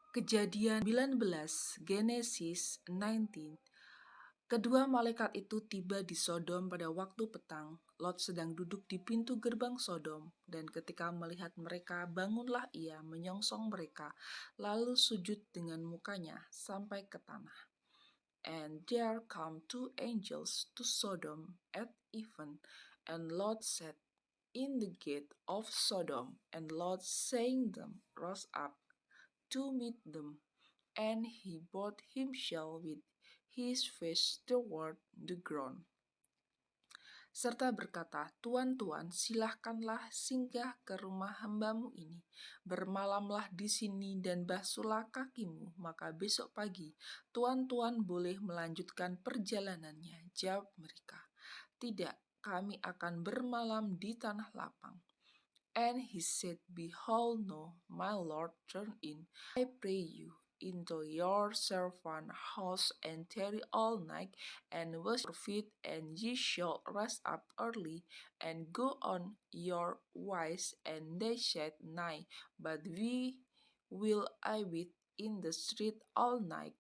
Kejadian 19, Genesis 19. Kedua malaikat itu tiba di Sodom pada waktu petang. Lot sedang duduk di pintu gerbang Sodom, dan ketika melihat mereka, bangunlah ia menyongsong mereka, lalu sujud dengan mukanya sampai ke tanah. And there come two angels to Sodom at even, and Lot sat in the gate of Sodom, and Lot seeing them rose up to meet them. And he bowed himself with his face toward the ground, serta berkata, Tuan-tuan, silahkanlah singgah ke rumah hambamu ini. Bermalamlah di sini dan basuhlah kakimu, maka besok pagi tuan-tuan boleh melanjutkan perjalanannya. Jawab mereka, tidak, kami akan bermalam di tanah lapang. And he said, Behold, no, my Lord, turn in, I pray you, into your servant house, and tarry all night, and wash your feet, and ye shall rise up early, and go on your ways. And they said, Nay, but we will abide in the street all night.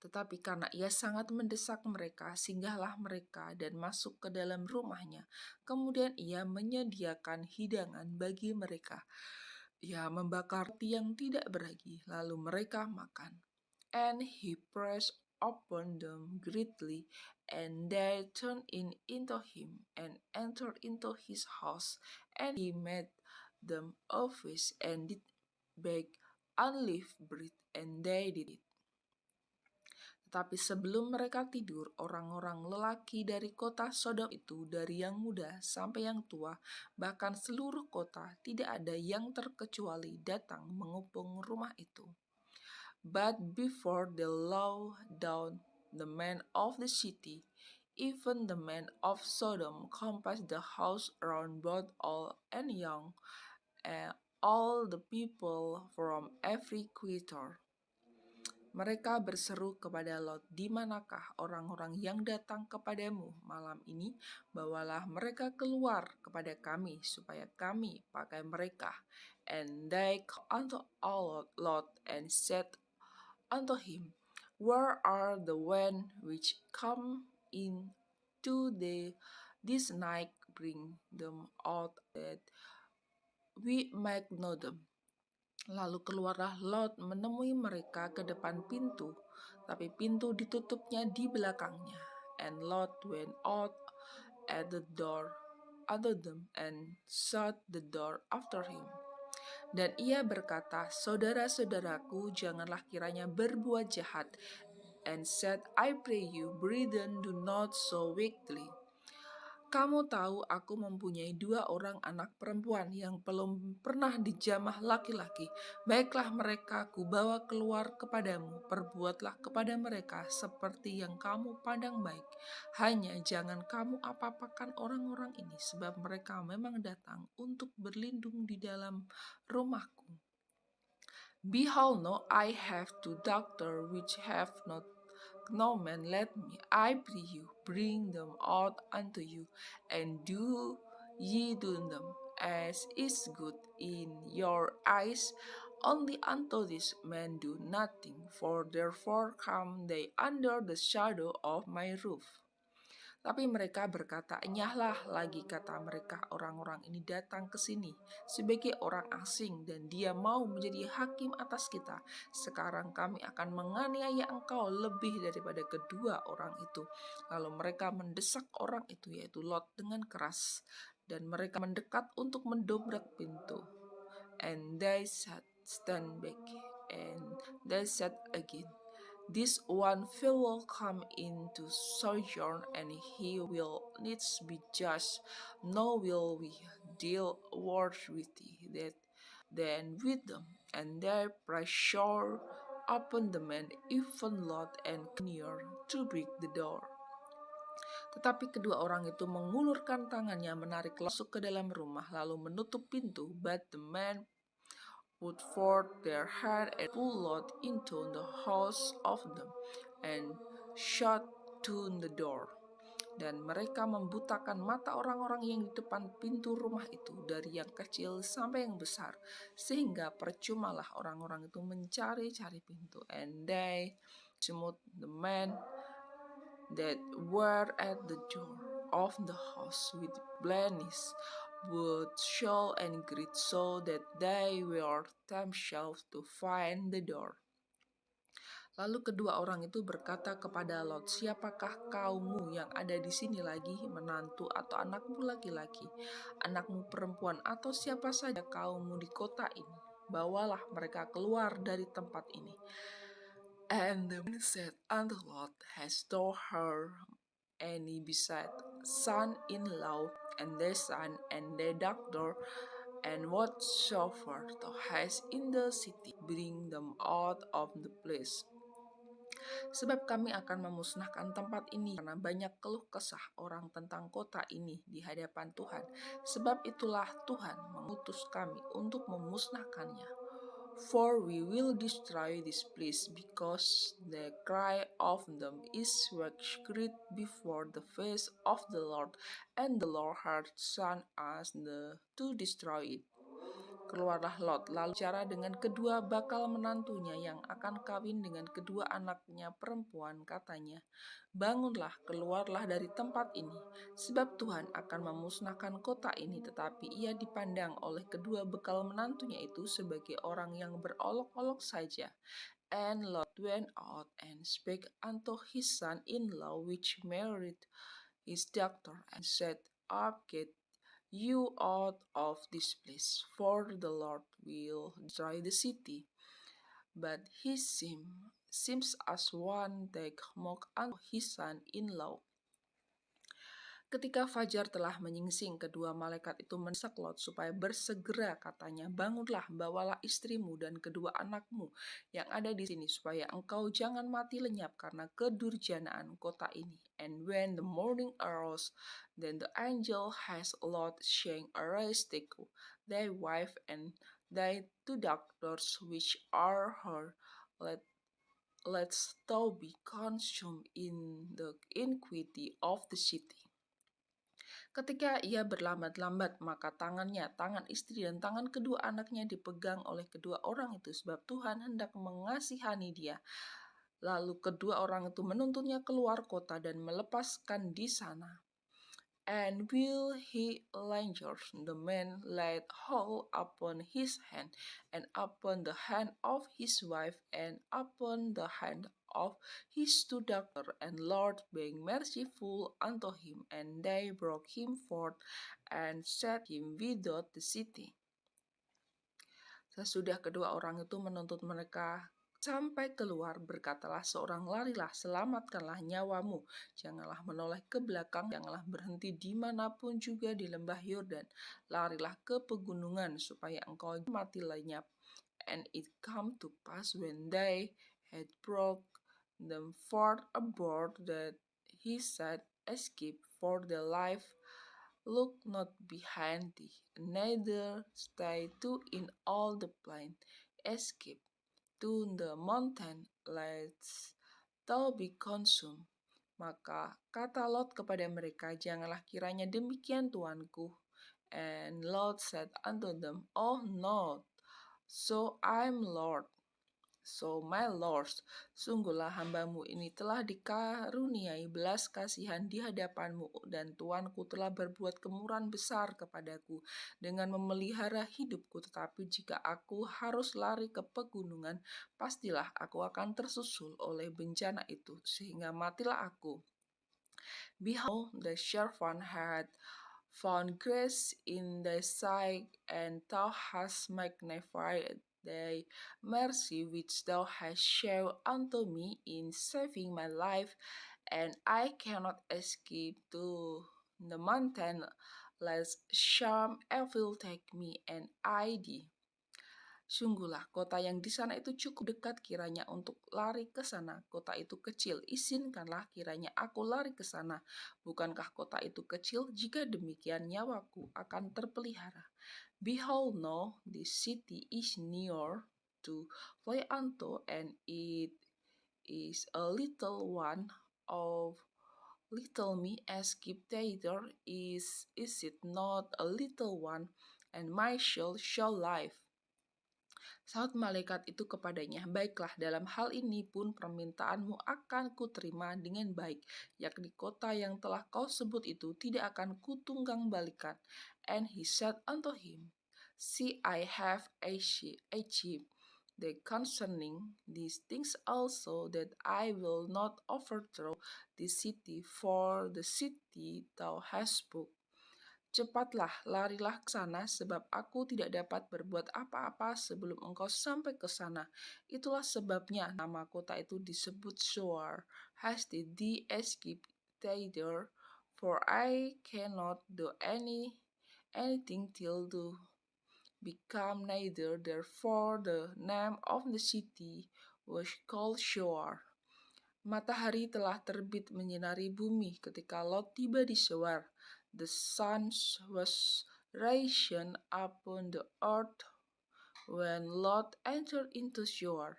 Tetapi karena ia sangat mendesak mereka, singgahlah mereka dan masuk ke dalam rumahnya. Kemudian ia menyediakan hidangan bagi mereka. Ia membakar roti yang tidak beragi, lalu mereka makan. And he pressed upon them greatly, and they turned in into him, and entered into his house. And he made them a feast, and did bake unleavened bread, and they did it. Tetapi sebelum mereka tidur, orang-orang lelaki dari kota Sodom itu, dari yang muda sampai yang tua, bahkan seluruh kota, tidak ada yang terkecuali datang mengepung rumah itu. But before they lay down, the men of the city, even the men of Sodom, compassed the house round both old and young, and all the people from every quarter. Mereka berseru kepada Lot, di manakah orang-orang yang datang kepadamu malam ini? Bawalah mereka keluar kepada kami, supaya kami pakai mereka. And they called unto Lot and said unto him, Where are the men which come in to this night? Bring them out that we might know them. Lalu keluarlah Lot menemui mereka ke depan pintu, tapi pintu ditutupnya di belakangnya. And Lot went out at the door unto them, and shut the door after him. Dan ia berkata, Saudara-saudaraku, janganlah kiranya berbuat jahat. And said, I pray you, brethren, do not so wickedly. Kamu tahu aku mempunyai 2 orang anak perempuan yang belum pernah dijamah laki-laki. Baiklah mereka kubawa keluar kepadamu, perbuatlah kepada mereka seperti yang kamu pandang baik. Hanya jangan kamu apa-apakan orang-orang ini, sebab mereka memang datang untuk berlindung di dalam rumahku. Behold, no, I have 2 daughters which have not no man let me, I pray you, bring them out unto you, and do ye do them as is good in your eyes. Only unto this man do nothing, for therefore come they under the shadow of my roof. Tapi mereka berkata, Enyahlah lagi, kata mereka, orang-orang ini datang ke sini sebagai orang asing, dan dia mau menjadi hakim atas kita. Sekarang kami akan menganiaya engkau lebih daripada kedua orang itu. Lalu mereka mendesak orang itu, yaitu Lot, dengan keras, dan mereka mendekat untuk mendobrak pintu. And they said, Stand back. And they said again, This one fellow come in to sojourn, and he will needs be judged. Nor will we deal worthily that than with them. And they pressure upon the man, even Lot, and near to break the door. Tetapi kedua orang itu mengulurkan tangannya, menarik masuk ke dalam rumah, lalu menutup pintu. But the man put forth their hand and pulled Lot into the house of them, and shut to the door. dan mereka membutakan mata orang-orang yang di depan pintu rumah itu, dari yang kecil sampai yang besar, sehingga percumalah orang-orang itu mencari-cari pintu. And they smote the men that were at the door of the house with blindness, with shout and great, so that they were themselves to find the door. Lalu kedua orang itu berkata kepada Lot, "Siapakah kaummu yang ada di sini lagi, menantu atau anakmu laki-laki, anakmu perempuan, atau siapa saja kaummu di kota ini? Bawalah mereka keluar dari tempat ini." And the man said unto Lot, "Hast thou heard any beside son-in-law, and their son, and their daughter, and whatsoever thou hast in the city, bring them out of the place. Sebab kami akan memusnahkan tempat ini, karena banyak keluh kesah orang tentang kota ini di hadapan Tuhan. Sebab itulah Tuhan mengutus kami untuk memusnahkannya. For we will destroy this place, because the cry of them is wax great before the face of the Lord, and the Lord hath sent us to destroy it." Keluarlah Lot, lalu bicara dengan kedua bakal menantunya yang akan kawin dengan kedua anaknya perempuan, katanya, "Bangunlah, keluarlah dari tempat ini, sebab Tuhan akan memusnahkan kota ini." Tetapi ia dipandang oleh kedua bakal menantunya itu sebagai orang yang berolok-olok saja. And Lot went out and spake unto his son-in-law, which married his daughter, and said, "Up, get you out of this place, for the Lord will destroy the city." But he seems as one that mock unto his son-in-law. Ketika fajar telah menyingsing, kedua malaikat itu mendesak Lot supaya bersegera, katanya, "Bangunlah, bawalah istrimu dan kedua anakmu yang ada di sini, supaya engkau jangan mati lenyap karena kedurjanaan kota ini." And when the morning arose, then the angel has Lot saying, "Arise, take thy wife and thy two daughters which are her, let's thou be consumed in the iniquity of the city." Ketika ia berlambat-lambat, maka tangan istri dan tangan kedua anaknya dipegang oleh kedua orang itu, sebab Tuhan hendak mengasihani dia. Lalu kedua orang itu menuntunnya keluar kota dan melepaskan di sana. And while he lingered, the man laid hold upon his hand, and upon the hand of his wife, and upon the hand of his two daughters, and Lord being merciful unto him, and they brought him forth, and set him without the city. Sesudah kedua orang itu menuntut mereka sampai keluar, berkatalah seorang, "Larilah, selamatkanlah nyawamu. Janganlah menoleh ke belakang, janganlah berhenti dimanapun juga di lembah Yordan. Larilah ke pegunungan, supaya engkau mati lenyap." And it come to pass, when they had brought them forth aboard, that he said, "Escape for thy life. Look not behind thee, neither stay to in all the plain. Escape to the mountain, lest thou be consumed." Maka kata Lot kepada mereka, "Janganlah kiranya demikian, tuanku." And Lot said unto them, "Oh no, so my lords, sungguhlah hambamu ini telah dikaruniai belas kasihan di hadapanmu, dan tuanku telah berbuat kemurahan besar kepadaku dengan memelihara hidupku. Tetapi jika aku harus lari ke pegunungan, pastilah aku akan tersusul oleh bencana itu, sehingga matilah aku. Behold, the servant had found grace in thy sight, and thou hast magnified thy mercy which thou hast shown unto me in saving my life, and I cannot escape to the mountain, lest some evil take me, and I thee. Sungguhlah kota yang di sana itu cukup dekat kiranya untuk lari ke sana. Kota itu kecil, izinkanlah kiranya aku lari ke sana. Bukankah kota itu kecil? Jika demikian nyawaku akan terpelihara. Behold, now this city is near to fly unto, and it is a little one of Little me escaped thither, is it not a little one, and my soul shall live? Saud malaikat itu kepadanya, baiklah, dalam hal ini pun permintaanmu akan kuterima dengan baik, yakni kota yang telah kau sebut itu tidak akan kutunggang balikan. And he said unto him, See, I have achieved the concerning these things also, that I will not overthrow the city, for the city thou hast spoken. Cepatlah, larilah ke sana, sebab aku tidak dapat berbuat apa-apa sebelum engkau sampai ke sana. Itulah sebabnya nama kota itu disebut Zoar. Hasty thee escape thither, for I cannot do anything till thou become neither. Therefore the name of the city was called Zoar. Matahari telah terbit menyinari bumi ketika Lot tiba di Zoar. The sun was risen upon the earth when Lot entered into Zoar.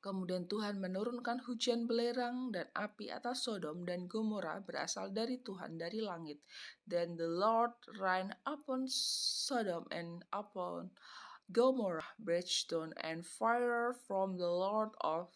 Kemudian Tuhan menurunkan hujan belerang dan api atas Sodom dan Gomora berasal dari Tuhan dari langit. Then the Lord rained upon Sodom and upon Gomorrah brimstone and fire from the Lord out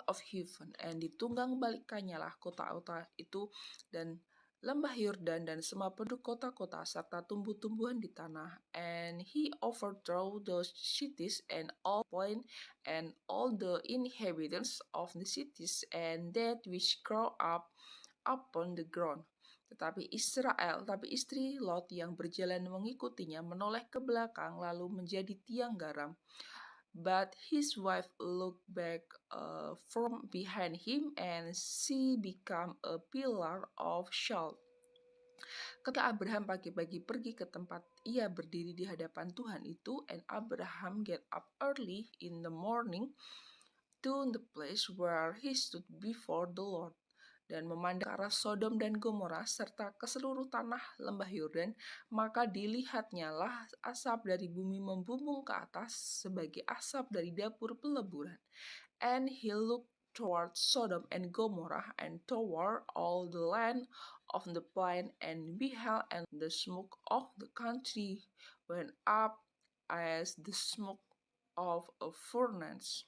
of heaven, and ditunggang balikannya lah kota-kota itu dan lembah Yordan dan semua penduduk kota-kota serta tumbuh-tumbuhan di tanah. And he overthrew those cities and all point and all the inhabitants of the cities and that which grow up upon the ground. Tetapi istri Lot yang berjalan mengikutinya menoleh ke belakang lalu menjadi tiang garam. But his wife looked back from behind him, and she became a pillar of salt. Ketika Abraham pagi-pagi pergi ke tempat ia berdiri di hadapan Tuhan itu, and Abraham get up early in the morning to the place where he stood before the Lord, dan memandang ke arah Sodom dan Gomora serta ke seluruh tanah lembah Yordan, maka dilihatnya lah asap dari bumi membumbung ke atas sebagai asap dari dapur peleburan. And he looked toward Sodom and Gomorrah and toward all the land of the plain, and beheld, and the smoke of the country went up as the smoke of a furnace.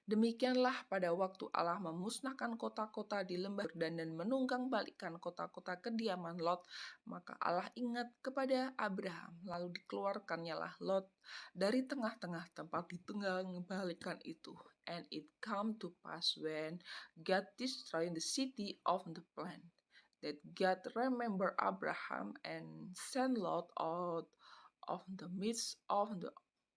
Demikianlah pada waktu Allah memusnahkan kota-kota di lembah Yordan dan menunggang balikkan kota-kota kediaman Lot, maka Allah ingat kepada Abraham, lalu dikeluarkannya lah Lot dari tengah-tengah tempat ditunggang balikan itu. And it come to pass when God destroyed the city of the plain, that God remembered Abraham and sent Lot out of the midst of the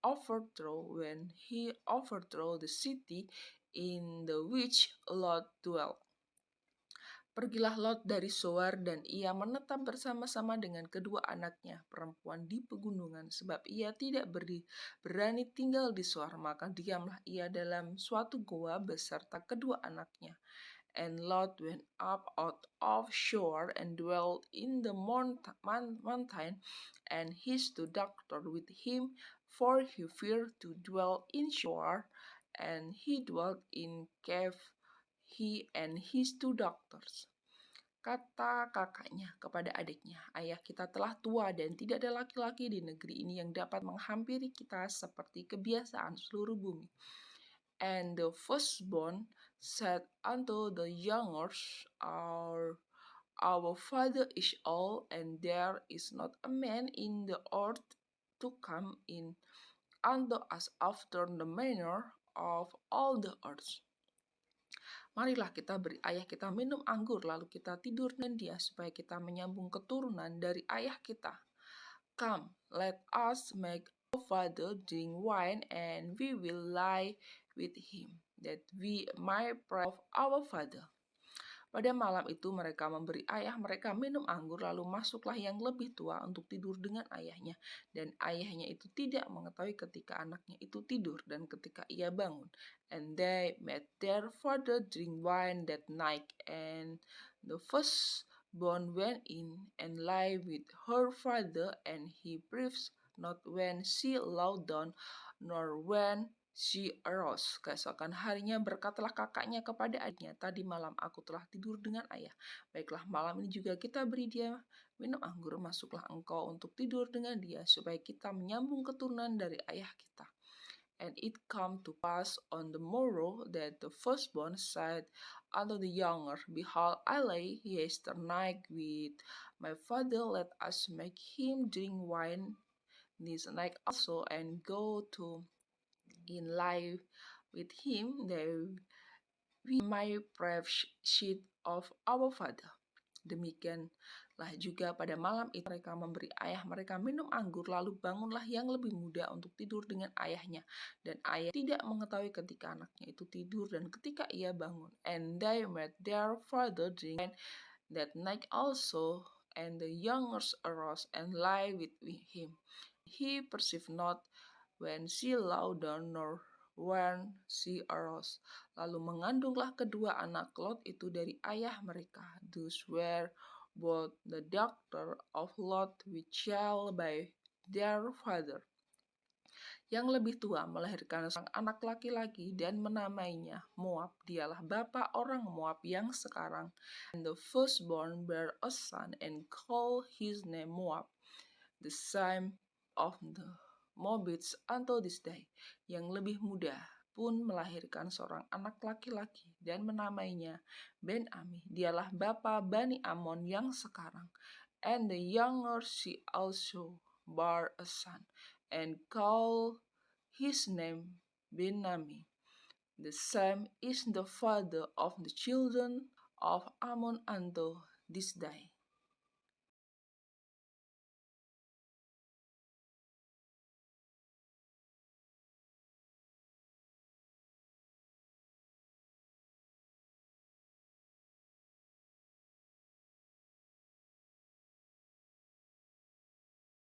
overthrow, when he overthrew the city in the which Lot dwelt. Pergilah Lot dari Zoar, dan ia menetap bersama-sama dengan kedua anaknya perempuan di pegunungan, sebab ia tidak berani tinggal di Zoar, maka diamlah ia dalam suatu goa beserta kedua anaknya. And Lot went up out of Zoar and dwelt in the mountain, and his two daughters with him, for he feared to dwell in Zoar, and he dwelt in cave, he and his two daughters. Kata kakaknya kepada adiknya, ayah kita telah tua dan tidak ada laki-laki di negeri ini yang dapat menghampiri kita seperti kebiasaan seluruh bumi. And the firstborn said unto the youngest, Our father is old, and there is not a man in the earth to come in unto us after the manner of all the earth. Marilah kita beri ayah kita minum anggur, lalu kita tidur dengan dia, supaya kita menyambung keturunan dari ayah kita. Come, let us make our father drink wine, and we will lie with him, that we might pray of our father. Pada malam itu mereka memberi ayah mereka minum anggur, lalu masuklah yang lebih tua untuk tidur dengan ayahnya. Dan ayahnya itu tidak mengetahui ketika anaknya itu tidur dan ketika ia bangun. And they made their father drink wine that night, and the firstborn went in and lay with her father, and he breathed not when she lay down, nor when She arose. Keesokan harinya berkatalah kakaknya kepada adiknya, tadi malam aku telah tidur dengan ayah. Baiklah, malam ini juga kita beri dia minum anggur. Masuklah engkau untuk tidur dengan dia, supaya kita menyambung keturunan dari ayah kita. And it came to pass on the morrow that the firstborn said unto the younger, Behold, I lay yesternight with my father, let us make him drink wine this night also, and go to in lie with him, that we may sheet of our father. Demikianlah juga pada malam itu mereka memberi ayah mereka minum anggur, lalu bangunlah yang lebih muda untuk tidur dengan ayahnya. Dan ayah tidak mengetahui ketika anaknya itu tidur dan ketika ia bangun. And they made their father drink wine that night also, and the youngers arose and lay with him. He perceived not when she lay down, nor when she arose. Lalu mengandunglah kedua anak Lot itu dari ayah mereka. Those were both the daughter of Lot with child by their father. Yang lebih tua melahirkan seorang anak laki-laki dan menamainya Moab. Dialah bapa orang Moab yang sekarang. And the firstborn bare a son and called his name Moab, the same of the Moabites until this day. Yang lebih muda pun melahirkan seorang anak laki-laki dan menamainya Ben-Ami. Dialah bapa Bani Amon yang sekarang. And the younger she also bare a son, and called his name Ben-Ami. The same is the father of the children of Ammon unto this day.